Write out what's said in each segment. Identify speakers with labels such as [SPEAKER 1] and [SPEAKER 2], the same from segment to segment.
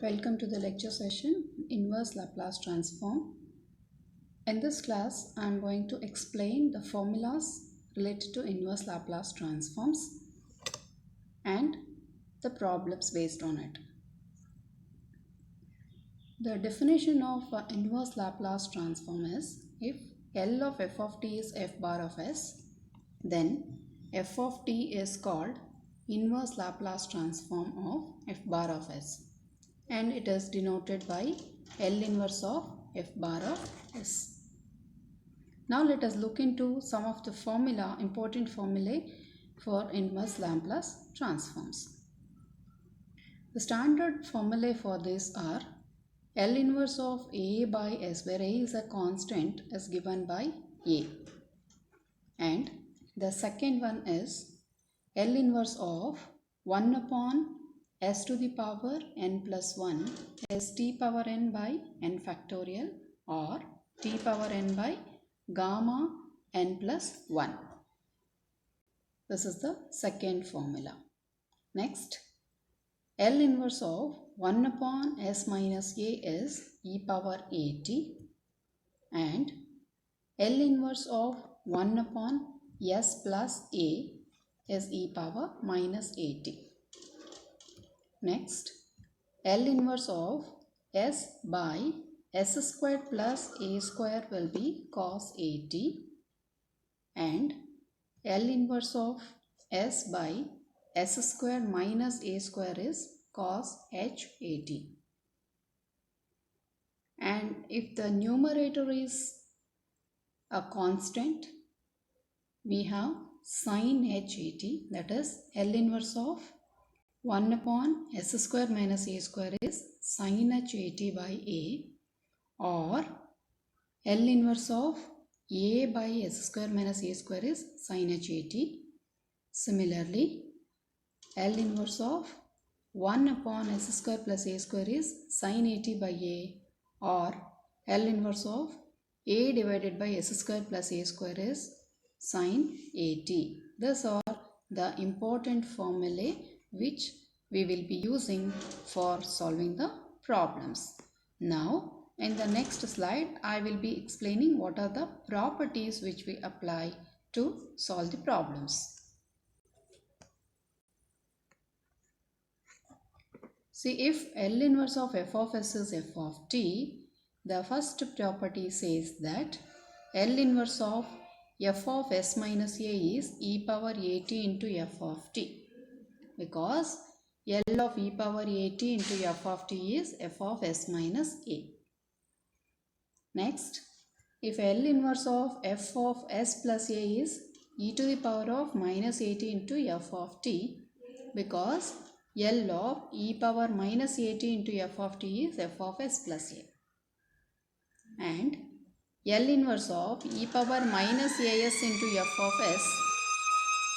[SPEAKER 1] Welcome to the lecture session, Inverse Laplace Transform. In this class, I am going to explain the formulas related to inverse Laplace transforms and the problems based on it. The definition of inverse Laplace transform is if L of f of t is f bar of s, then f of t is called inverse Laplace transform of f bar of s, and it is denoted by L inverse of f bar of s. Now let us look into some of the important formulae for inverse Laplace transforms. The standard formulae for this are L inverse of A by S, where A is a constant, is given by A. And the second one is L inverse of 1 upon S to the power n plus 1 is t power n by n factorial or t power n by gamma n plus 1. This is the second formula. Next, L inverse of 1 upon S minus A is e power at, and L inverse of 1 upon S plus A is e power minus at. Next, L inverse of S by S squared plus A square will be cos at, and L inverse of S by S square minus A square is cos h at. And if the numerator is a constant, we have sin h at, that is L inverse of 1 upon S square minus A square is sin h at by A, or L inverse of A by S square minus A square is sin h at. Similarly, L inverse of 1 upon S square plus A square is sin at by A, or L inverse of A divided by S square plus A square is sin at. These are the important formulae which we will be using for solving the problems. Now, in the next slide, I will be explaining what are the properties which we apply to solve the problems. See, if L inverse of f of s is f of t, the first property says that L inverse of f of s minus a is e power at into f of t, because L of e power at into f of t is f of s minus a. Next, if L inverse of f of s plus a is e to the power of minus at into f of t, because L of e power minus at into f of t is f of s plus a. And L inverse of e power minus as into f of s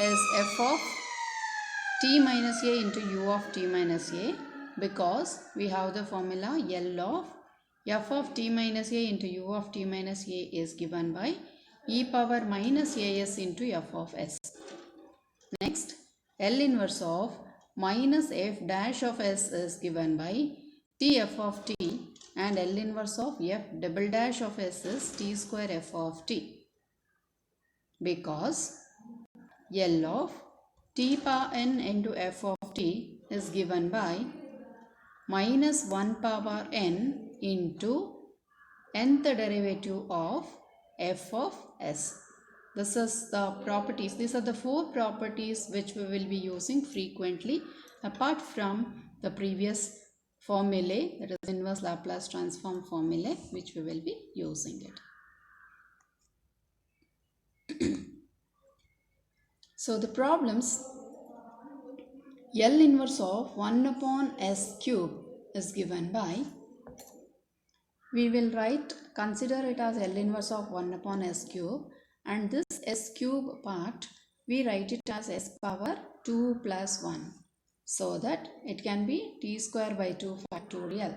[SPEAKER 1] is f of t minus a into u of t minus a, because we have the formula L of f of t minus a into u of t minus a is given by e power minus as into f of s. Next, L inverse of minus f dash of s is given by t f of t, and L inverse of f double dash of s is t square f of t, because L of t power n into f of t is given by minus 1 power n into nth derivative of f of s. This is the properties. These are the four properties which we will be using frequently, apart from the previous formulae, that is inverse Laplace transform formulae, which we will be using it. So the problems, L inverse of 1 upon s cube is given by, we will consider it as L inverse of 1 upon s cube, and this s cube part we write it as s power 2 plus 1, so that it can be t square by 2 factorial.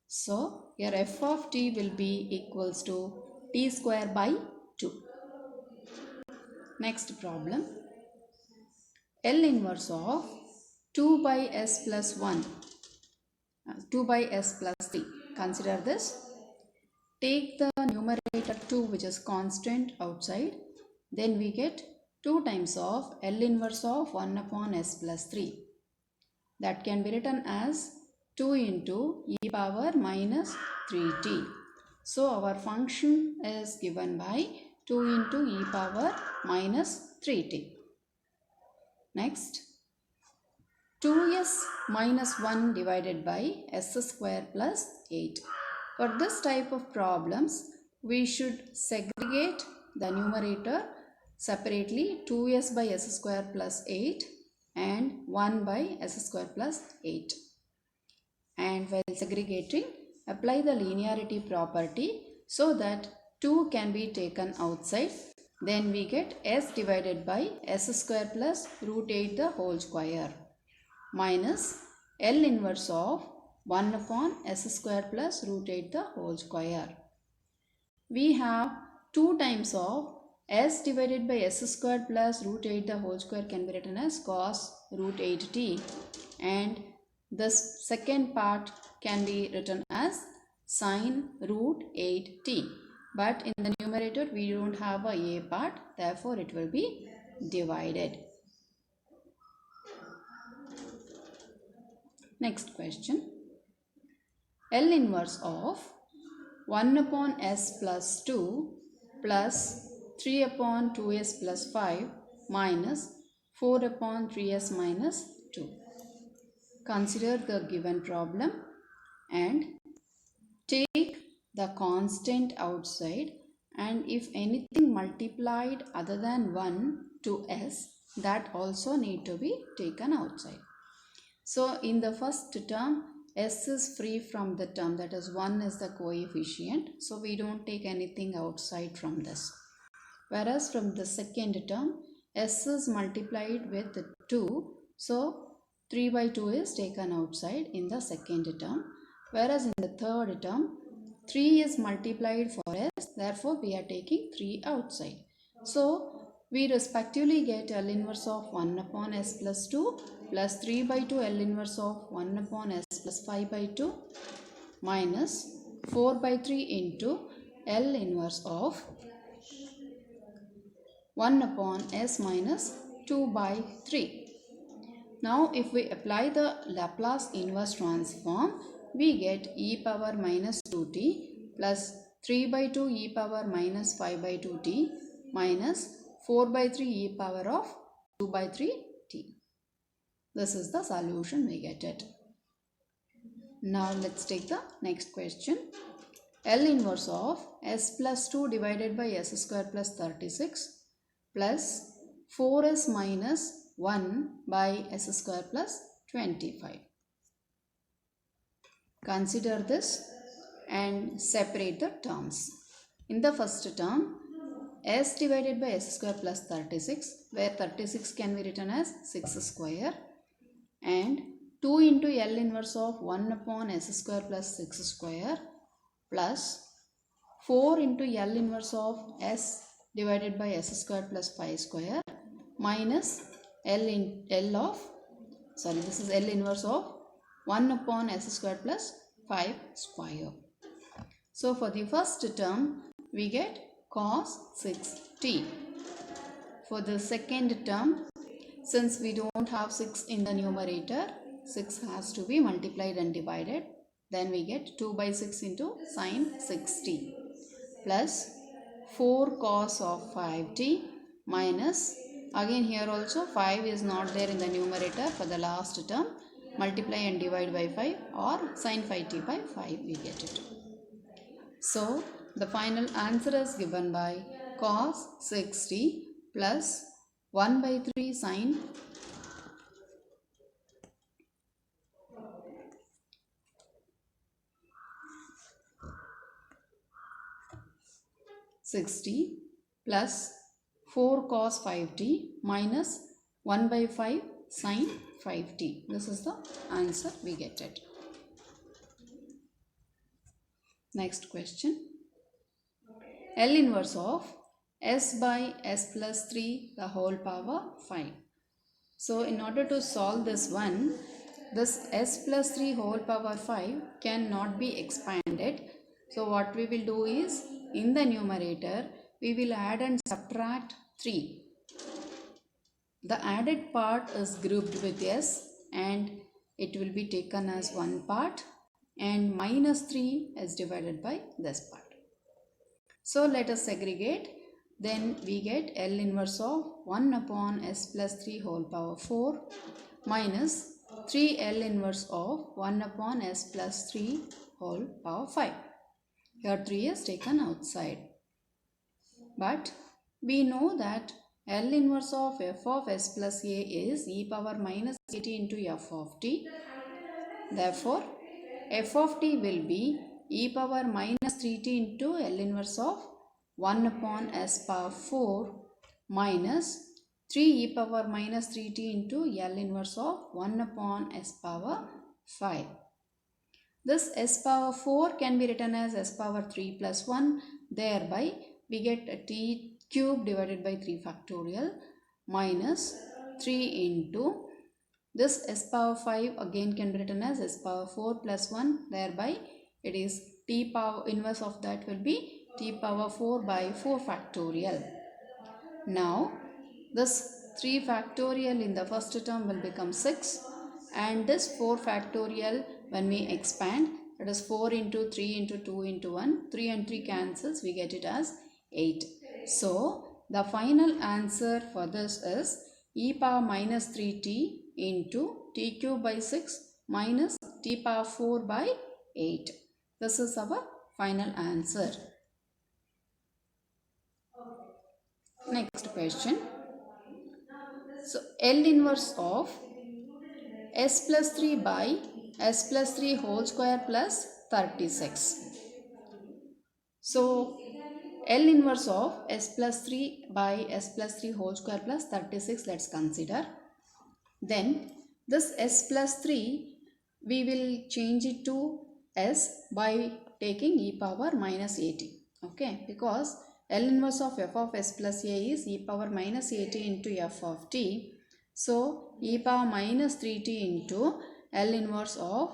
[SPEAKER 1] So your f of t will be equals to t square by 2. Next problem, L inverse of 2 by s plus 1 2 by s plus 3. Consider this. Take the numerator 2 which is constant outside. Then we get 2 times of L inverse of 1 upon s plus 3. That can be written as 2 into e power minus 3t. So our function is given by 2 into e power minus 3t. Next, 2s minus 1 divided by s square plus 8. For this type of problems, we should segregate the numerator separately, 2s by s square plus 8 and 1 by s square plus 8. And while segregating, apply the linearity property so that 2 can be taken outside. Then we get s divided by s square plus root 8 the whole square minus L inverse of 1 upon s square plus root 8 the whole square. We have 2 times of s divided by s square plus root 8 the whole square can be written as cos root 8t, and this second part can be written as sin root 8t. But in the numerator we don't have a part, therefore it will be divided. Next question. L inverse of 1 upon s plus 2 plus 3 upon 2s plus 5 minus 4 upon 3s minus 2. Consider the given problem and take the constant outside, and if anything multiplied other than 1 to s, that also need to be taken outside. So in the first term, s is free from the term, that is 1 is the coefficient, so we don't take anything outside from this. Whereas from the second term, s is multiplied with 2, so 3 by 2 is taken outside in the second term. Whereas in the third term, 3 is multiplied for s, therefore we are taking 3 outside. So we respectively get L inverse of 1 upon s plus 2 plus 3 by 2 L inverse of 1 upon s plus 5 by 2 minus 4 by 3 into L inverse of 1 upon s minus 2 by 3. Now if we apply the Laplace inverse transform, we get e power minus 2t plus 3 by 2 e power minus 5 by 2t minus 4 by 3 e power of 2 by 3t. This is the solution, we get it. Now let's take the next question. L inverse of s plus 2 divided by s square plus 36 plus 4s minus 1 by s square plus 25. Consider this and separate the terms. In the first term, s divided by s square plus 36, where 36 can be written as 6 square, and 2 into L inverse of 1 upon s square plus 6 square plus 4 into L inverse of s divided by s square plus 5 square minus L inverse of 1 upon s square plus 5 square. So for the first term, we get cos 6t. For the second term, since we don't have 6 in the numerator, 6 has to be multiplied and divided. Then we get 2 by 6 into sin 6t plus 4 cos of 5t minus, again here also 5 is not there in the numerator for the last term, multiply and divide by 5 or sin 5t by 5, we get it. So the final answer is given by cos 6t plus 1 by 3 sin 60 plus 4 cos 5t minus 1 by 5 sin 5t. This is the answer, we get it. Next question. L inverse of s by s plus 3 the whole power 5. So in order to solve this one, this s plus 3 whole power 5 cannot be expanded. So what we will do is, in the numerator, we will add and subtract 3. The added part is grouped with s and it will be taken as one part, and minus 3 is divided by this part. So let us segregate. Then we get L inverse of 1 upon s plus 3 whole power 4 minus 3 L inverse of 1 upon s plus 3 whole power 5. Here 3 is taken outside. But we know that L inverse of f of s plus a is e power minus at into f of t. Therefore, f of t will be e power minus 3t into L inverse of 1 upon s power 4 minus 3 e power minus 3t into L inverse of 1 upon s power 5. This s power 4 can be written as s power 3 plus 1. Thereby, we get a t cube divided by 3 factorial minus 3 into this s power 5 again can be written as s power 4 plus 1. Thereby, it is t power inverse of that will be t power 4 by 4 factorial. Now, this 3 factorial in the first term will become 6, and this 4 factorial when we expand, that is 4 into 3 into 2 into 1, 3 and 3 cancels, we get it as 8. So, the final answer for this is e power minus 3t into t cube by 6 minus t power 4 by 8. This is our final answer. Next question. So, L inverse of s plus 3 by s plus 3 whole square plus 36. So, L inverse of s plus 3 by s plus 3 whole square plus 36, let's consider. Then, this s plus 3, we will change it to s by taking e power minus at. Okay, because L inverse of f of s plus a is e power minus at into f of t. So, e power minus 3t into L inverse of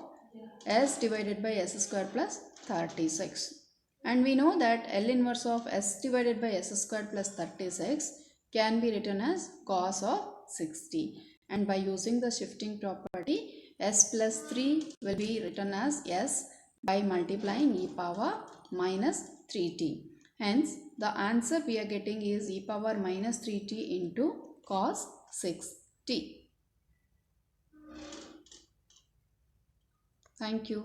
[SPEAKER 1] s divided by s square plus 36. And we know that L inverse of s divided by s square plus 36 can be written as cos of 60. And by using the shifting property, s plus 3 will be written as s by multiplying e power minus 3t. Hence, the answer we are getting is e power minus 3t into cos 6t. Thank you.